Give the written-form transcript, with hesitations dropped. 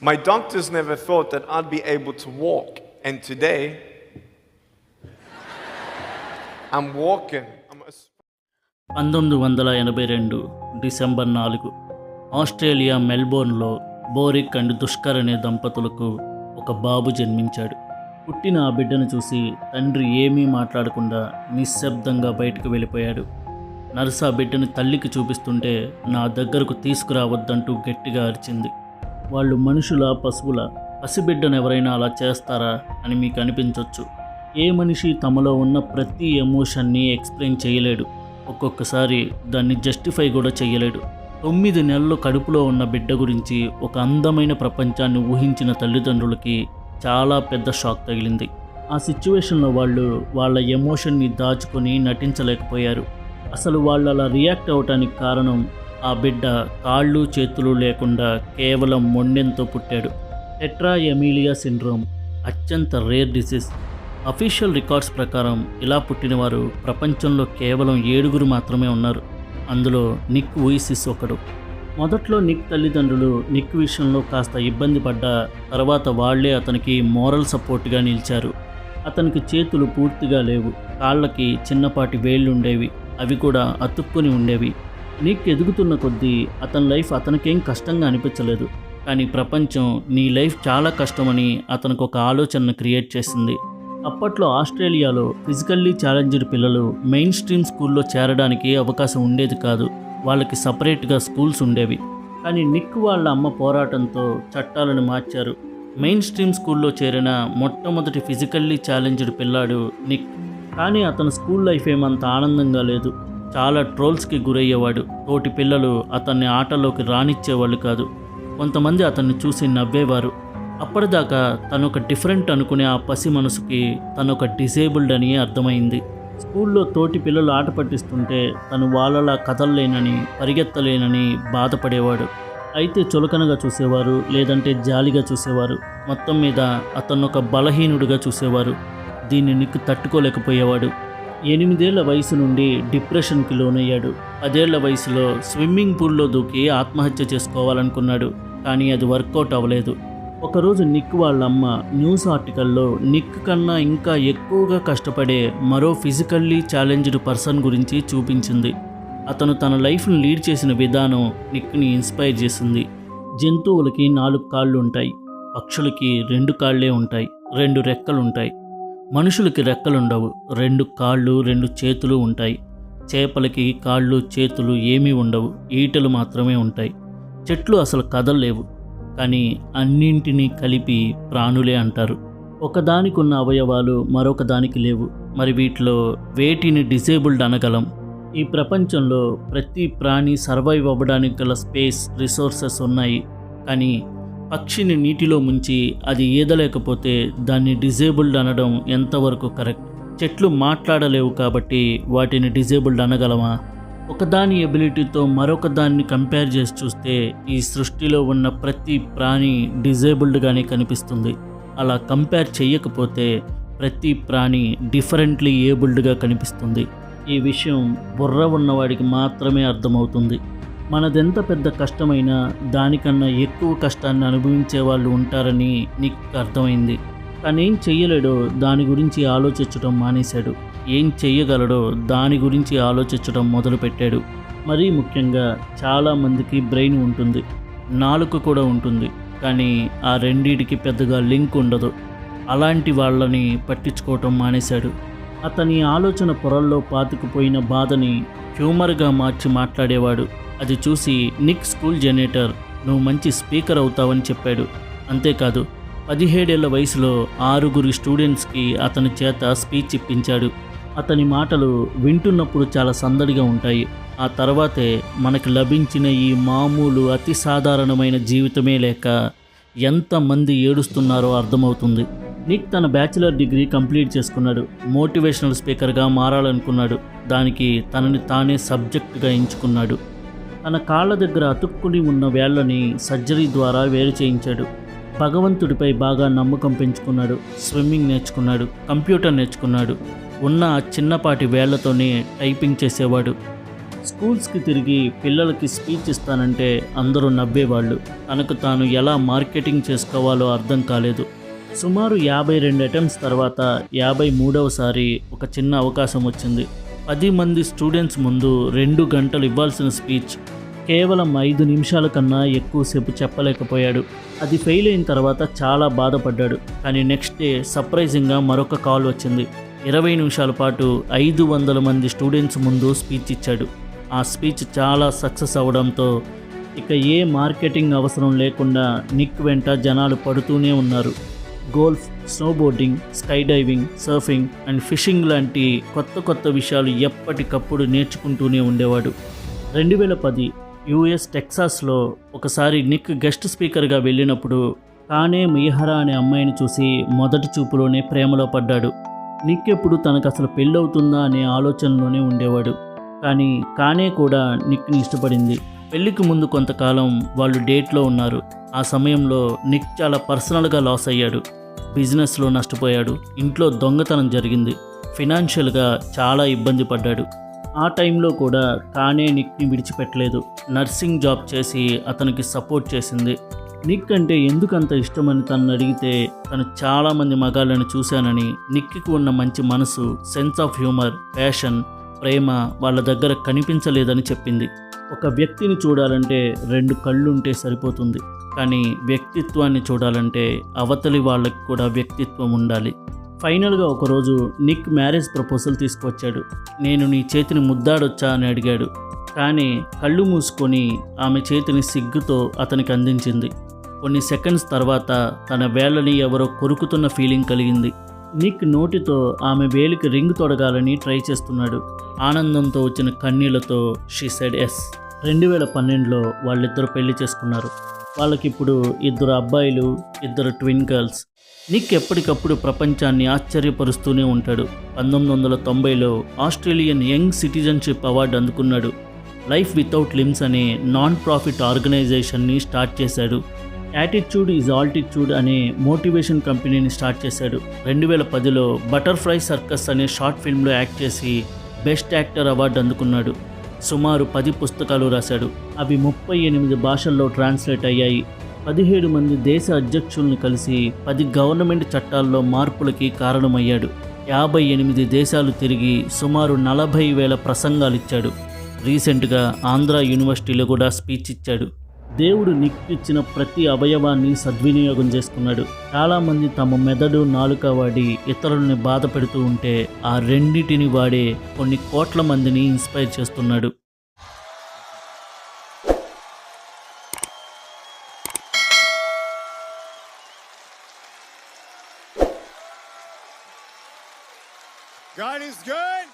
My doctors never thought that I'd be able to walk, and today I'm walking. 1982 December 4 Australia మెల్బోర్న్లో బోరిక్ and దుష్కర్ అనే దంపతులకు ఒక బాబు జన్మించాడు. పుట్టిన ఆ బిడ్డను చూసి తండ్రి ఏమీ మాట్లాడకుండా నిశ్శబ్దంగా బయటకు వెళ్ళిపోయాడు. నర్సు ఆ బిడ్డను తల్లికి చూపిస్తుంటే నా దగ్గరకు తీసుకురావద్దంటూ గట్టిగా అరిచింది. వాళ్ళు మనుషుల పశువుల? పసిబిడ్డను ఎవరైనా అలా చేస్తారా అని మీకు అనిపించవచ్చు. ఏ మనిషి తమలో ఉన్న ప్రతి ఎమోషన్ని ఎక్స్ప్లెయిన్ చేయలేడు, ఒక్కొక్కసారి దాన్ని జస్టిఫై కూడా చేయలేడు. 9 నెలలు కడుపులో ఉన్న బిడ్డ గురించి ఒక అందమైన ప్రపంచాన్ని ఊహించిన తల్లిదండ్రులకి చాలా పెద్ద షాక్ తగిలింది. ఆ సిచ్యువేషన్లో వాళ్ళు వాళ్ళ ఎమోషన్ని దాచుకొని నటించలేకపోయారు. అసలు వాళ్ళు అలా రియాక్ట్ అవ్వటానికి కారణం ఆ బిడ్డ కాళ్ళు చేతులు లేకుండా కేవలం మొండెంతో పుట్టాడు. టెట్రా ఎమిలియా సిండ్రోమ్ అత్యంత రేర్ డిసీజ్. అఫీషియల్ రికార్డ్స్ ప్రకారం ఇలా పుట్టినవారు ప్రపంచంలో కేవలం 7 మాత్రమే ఉన్నారు. అందులో నిక్ వూయిసిస్ ఒకడు. మొదట్లో నిక్ తల్లిదండ్రులు నిక్ విషయంలో కాస్త ఇబ్బంది పడ్డా తర్వాత వాళ్లే అతనికి మోరల్ సపోర్ట్గా నిలిచారు. అతనికి చేతులు పూర్తిగా లేవు, కాళ్ళకి చిన్నపాటి వేళ్ళు ఉండేవి, అవి కూడా అతుక్కుని ఉండేవి. నిక్ ఎదుగుతున్న కొద్దీ అతని లైఫ్ అతనికేం కష్టంగా అనిపించలేదు, కానీ ప్రపంచం నీ లైఫ్ చాలా కష్టమని అతనికి ఒక ఆలోచనను క్రియేట్ చేసింది. అప్పట్లో ఆస్ట్రేలియాలో ఫిజికల్లీ ఛాలెంజ్డ్ పిల్లలు మెయిన్ స్ట్రీమ్ స్కూల్లో చేరడానికి అవకాశం ఉండేది కాదు. వాళ్ళకి సపరేట్గా స్కూల్స్ ఉండేవి. కానీ నిక్ వాళ్ళ అమ్మ పోరాటంతో చట్టాలను మార్చారు. మెయిన్ స్ట్రీమ్ స్కూల్లో చేరిన మొట్టమొదటి ఫిజికల్లీ ఛాలెంజ్డ్ పిల్లాడు నిక్. కానీ అతని స్కూల్ లైఫ్ ఏమంత ఆనందంగా లేదు. చాలా ట్రోల్స్కి గురయ్యేవాడు. తోటి పిల్లలు అతన్ని ఆటలోకి రానిచ్చేవాళ్ళు కాదు. కొంతమంది అతన్ని చూసి నవ్వేవారు. అప్పటిదాకా తనొక డిఫరెంట్ అనుకునే ఆ పసి మనసుకి తనొక డిసేబుల్డ్ అని అర్థమైంది. స్కూల్లో తోటి పిల్లలు ఆట పట్టిస్తుంటే తను వాళ్ళలా కదలలేనని పరిగెత్తలేనని బాధపడేవాడు. అయితే చులకనగా చూసేవారు, లేదంటే జాలిగా చూసేవారు. మొత్తం మీద అతన్నొక బలహీనుడిగా చూసేవారు. దీన్ని నిక్ తట్టుకోలేకపోయేవాడు. 8 ఏళ్ల వయసు నుండి డిప్రెషన్కి లోనయ్యాడు. 10 ఏళ్ల వయసులో స్విమ్మింగ్ పూల్లో దూకి ఆత్మహత్య చేసుకోవాలనుకున్నాడు, కానీ అది వర్కౌట్ అవ్వలేదు. ఒకరోజు నిక్ వాళ్ళమ్మ న్యూస్ ఆర్టికల్లో నిక్ కన్నా ఇంకా ఎక్కువగా కష్టపడే మరో ఫిజికల్లీ ఛాలెంజ్డ్ పర్సన్ గురించి చూపించింది. అతను తన లైఫ్ను లీడ్ చేసిన విధానం నిక్ని ఇన్స్పైర్ చేసింది. జంతువులకి 4 కాళ్ళు ఉంటాయి, పక్షులకి 2 కాళ్ళే ఉంటాయి, 2 రెక్కలు ఉంటాయి. మనుషులకి రెక్కలుండవు, 2 కాళ్ళు 2 చేతులు ఉంటాయి. చేపలకి కాళ్ళు చేతులు ఏమీ ఉండవు, ఈటలు మాత్రమే ఉంటాయి. చెట్లు అసలు కదలలేవు, కానీ అన్నింటినీ కలిపి ప్రాణులే అంటారు. ఒకదానికి ఉన్న అవయవాలు మరొక దానికి లేవు. మరి వీటిలో వేటిని డిసేబుల్డ్ అనగలం? ఈ ప్రపంచంలో ప్రతి ప్రాణి సర్వైవ్ అవ్వడానికి గల స్పేస్ రిసోర్సెస్ ఉన్నాయి. కానీ పక్షిని నీటిలో ముంచి అది ఈదలేకపోతే దాన్ని డిజేబుల్డ్ అనడం ఎంతవరకు కరెక్ట్? చెట్లు మాట్లాడలేవు కాబట్టి వాటిని డిజేబుల్డ్ అనగలమా? ఒకదాని ఎబిలిటీతో మరొక దాన్ని కంపేర్ చేసి చూస్తే ఈ సృష్టిలో ఉన్న ప్రతి ప్రాణి డిజేబుల్డ్గానే కనిపిస్తుంది. అలా కంపేర్ చేయకపోతే ప్రతి ప్రాణి డిఫరెంట్లీ ఏబుల్డ్గా కనిపిస్తుంది. ఈ విషయం బుర్ర ఉన్నవాడికి మాత్రమే అర్థమవుతుంది. మనదెంత పెద్ద కష్టమైనా దానికన్నా ఎక్కువ కష్టాన్ని అనుభవించే వాళ్ళు ఉంటారని నిక్ అర్థమైంది. కానీ ఏం చెయ్యలేడో దాని గురించి ఆలోచించడం మానేశాడు. ఏం చెయ్యగలడో దాని గురించి ఆలోచించడం మొదలుపెట్టాడు. మరీ ముఖ్యంగా చాలామందికి బ్రెయిన్ ఉంటుంది, నాలుక కూడా ఉంటుంది, కానీ ఆ రెండిటికి పెద్దగా లింక్ ఉండదు. అలాంటి వాళ్ళని పట్టించుకోవటం మానేశాడు. అతని ఆలోచన పొరల్లో పాతుకుపోయిన బాధని హ్యూమర్గా మార్చి మాట్లాడేవాడు. అది చూసి నిక్ స్కూల్ జెనేటర్ నువ్వు మంచి స్పీకర్ అవుతావని చెప్పాడు. అంతేకాదు 17 ఏళ్ల వయసులో 6 స్టూడెంట్స్కి అతని చేత స్పీచ్ ఇప్పించాడు. అతని మాటలు వింటున్నప్పుడు చాలా సందడిగా ఉంటాయి. ఆ తర్వాతే మనకు లభించిన ఈ మామూలు అతి సాధారణమైన జీవితమే లేక ఎంతమంది ఏడుస్తున్నారో అర్థమవుతుంది. నిక్ తన బ్యాచిలర్ డిగ్రీ కంప్లీట్ చేసుకున్నాడు. మోటివేషనల్ స్పీకర్గా మారాలనుకున్నాడు. దానికి తనని తానే సబ్జెక్టుగా ఎంచుకున్నాడు. తన కాళ్ళ దగ్గర అతుక్కుని ఉన్న వేళ్లని సర్జరీ ద్వారా వేరు చేయించాడు. భగవంతుడిపై బాగా నమ్మకం పెంచుకున్నాడు. స్విమ్మింగ్ నేర్చుకున్నాడు, కంప్యూటర్ నేర్చుకున్నాడు. ఉన్న చిన్నపాటి వేళ్లతోనే టైపింగ్ చేసేవాడు. స్కూల్స్కి తిరిగి పిల్లలకి స్పీచ్ ఇస్తానంటే అందరూ నవ్వేవాళ్ళు. తనకు తాను ఎలా మార్కెటింగ్ చేసుకోవాలో అర్థం కాలేదు. సుమారు 52 అటెంప్ట్స్ తర్వాత 53వసారి ఒక చిన్న అవకాశం వచ్చింది. 10 మంది స్టూడెంట్స్ ముందు 2 గంటలు ఇవ్వాల్సిన స్పీచ్ కేవలం 5 నిమిషాల కన్నా ఎక్కువసేపు చెప్పలేకపోయాడు. అది ఫెయిల్ అయిన తర్వాత చాలా బాధపడ్డాడు. కానీ నెక్స్ట్ డే సర్ప్రైజింగ్గా మరొక కాల్ వచ్చింది. 20 నిమిషాల పాటు 500 మంది స్టూడెంట్స్ ముందు స్పీచ్ ఇచ్చాడు. ఆ స్పీచ్ చాలా సక్సెస్ అవడంతో ఇక ఏ మార్కెటింగ్ అవసరం లేకుండా నిక్ వెంట జనాలు పడుతూనే ఉన్నారు. Golf, snowboarding, sky diving, surfing and fishing లాంటి కొత్త విషయాలు ఎప్పటికప్పుడు నేర్చుకుంటూనే ఉండేవాడు. 2010 యుఎస్ టెక్సాస్లో ఒకసారి నిక్ గెస్ట్ స్పీకర్గా వెళ్ళినప్పుడు కానే మిహరా అనే అమ్మాయిని చూసి మొదటి చూపులోనే ప్రేమలో పడ్డాడు. నిక్ ఎప్పుడు తనకు అసలు పెళ్ళవుతుందా అనే ఆలోచనలోనే ఉండేవాడు. కానీ కానే కూడా నిక్ని ఇష్టపడింది. పెళ్లికి ముందు కొంతకాలం వాళ్ళు డేట్లో ఉన్నారు. ఆ సమయంలో నిక్ చాలా పర్సనల్గా లాస్ అయ్యాడు. బిజినెస్లో నష్టపోయాడు. ఇంట్లో దొంగతనం జరిగింది. ఫినాన్షియల్గా చాలా ఇబ్బంది పడ్డాడు. ఆ టైంలో కూడా కానే నిక్ని విడిచిపెట్టలేదు. నర్సింగ్ జాబ్ చేసి అతనికి సపోర్ట్ చేసింది. నిక్ అంటే ఎందుకంత ఇష్టమని తనని అడిగితే తను చాలామంది మగాళ్ళని చూశానని, నిక్కి ఉన్న మంచి మనసు, సెన్స్ ఆఫ్ హ్యూమర్, ప్యాషన్, ప్రేమ వాళ్ళ దగ్గర కనిపించలేదని చెప్పింది. ఒక వ్యక్తిని చూడాలంటే 2 కళ్ళుంటే సరిపోతుంది. కానీ వ్యక్తిత్వాన్ని చూడాలంటే అవతలి వాళ్ళకి కూడా వ్యక్తిత్వం ఉండాలి. ఫైనల్గా ఒకరోజు నిక్ మ్యారేజ్ ప్రపోజల్ తీసుకొచ్చాడు. నేను నీ చేతిని ముద్దాడొచ్చా అని అడిగాడు. కానీ కళ్ళు మూసుకొని ఆమె చేతిని సిగ్గుతో అతనికి అందించింది. కొన్ని సెకండ్స్ తర్వాత తన వేళ్ళని ఎవరో కొరుకుతున్న ఫీలింగ్ కలిగింది. నిక్ నోటితో ఆమె వేలికి రింగ్ తొడగాలని ట్రై చేస్తున్నాడు. ఆనందంతో వచ్చిన కన్నీళ్లతో షీ సెడ్ ఎస్. 2012లో వాళ్ళిద్దరూ పెళ్లి చేసుకున్నారు. వాళ్ళకిప్పుడు 2 అబ్బాయిలు, 2 ట్విన్ గర్ల్స్. నిక్ ఎప్పటికప్పుడు ప్రపంచాన్ని ఆశ్చర్యపరుస్తూనే ఉంటాడు. 1990లో ఆస్ట్రేలియన్ యంగ్ సిటిజన్షిప్ అవార్డు అందుకున్నాడు. లైఫ్ వితౌట్ లిమ్స్ అనే నాన్ ప్రాఫిట్ ఆర్గనైజేషన్ని స్టార్ట్ చేశాడు. యాటిట్యూడ్ ఈజ్ ఆల్టిట్యూడ్ అనే మోటివేషన్ కంపెనీని స్టార్ట్ చేశాడు. 2010లో బటర్ఫ్లై సర్కస్ అనే షార్ట్ ఫిల్మ్లో యాక్ట్ చేసి బెస్ట్ యాక్టర్ అవార్డు అందుకున్నాడు. సుమారు 10 పుస్తకాలు రాశాడు. అవి 38 భాషల్లో ట్రాన్స్లేట్ అయ్యాయి. 17 మంది దేశ అధ్యక్షుల్ని కలిసి 10 గవర్నమెంట్ చట్టాల్లో మార్పులకి కారణమయ్యాడు. 58 దేశాలు తిరిగి సుమారు 40,000 ప్రసంగాలు ఇచ్చాడు. రీసెంట్గా ఆంధ్ర యూనివర్సిటీలో కూడా స్పీచ్ ఇచ్చాడు. దేవుడు నిక్ ఇచ్చిన ప్రతి అవయవాన్ని సద్వినియోగం చేసుకున్నాడు. చాలామంది తమ మెదడు, నాలుక వాడి ఇతరులని బాధ పెడుతూ ఉంటే ఆ రెండిటిని వాడే కొన్ని కోట్ల మందిని ఇన్స్పైర్ చేస్తున్నాడు. God is good.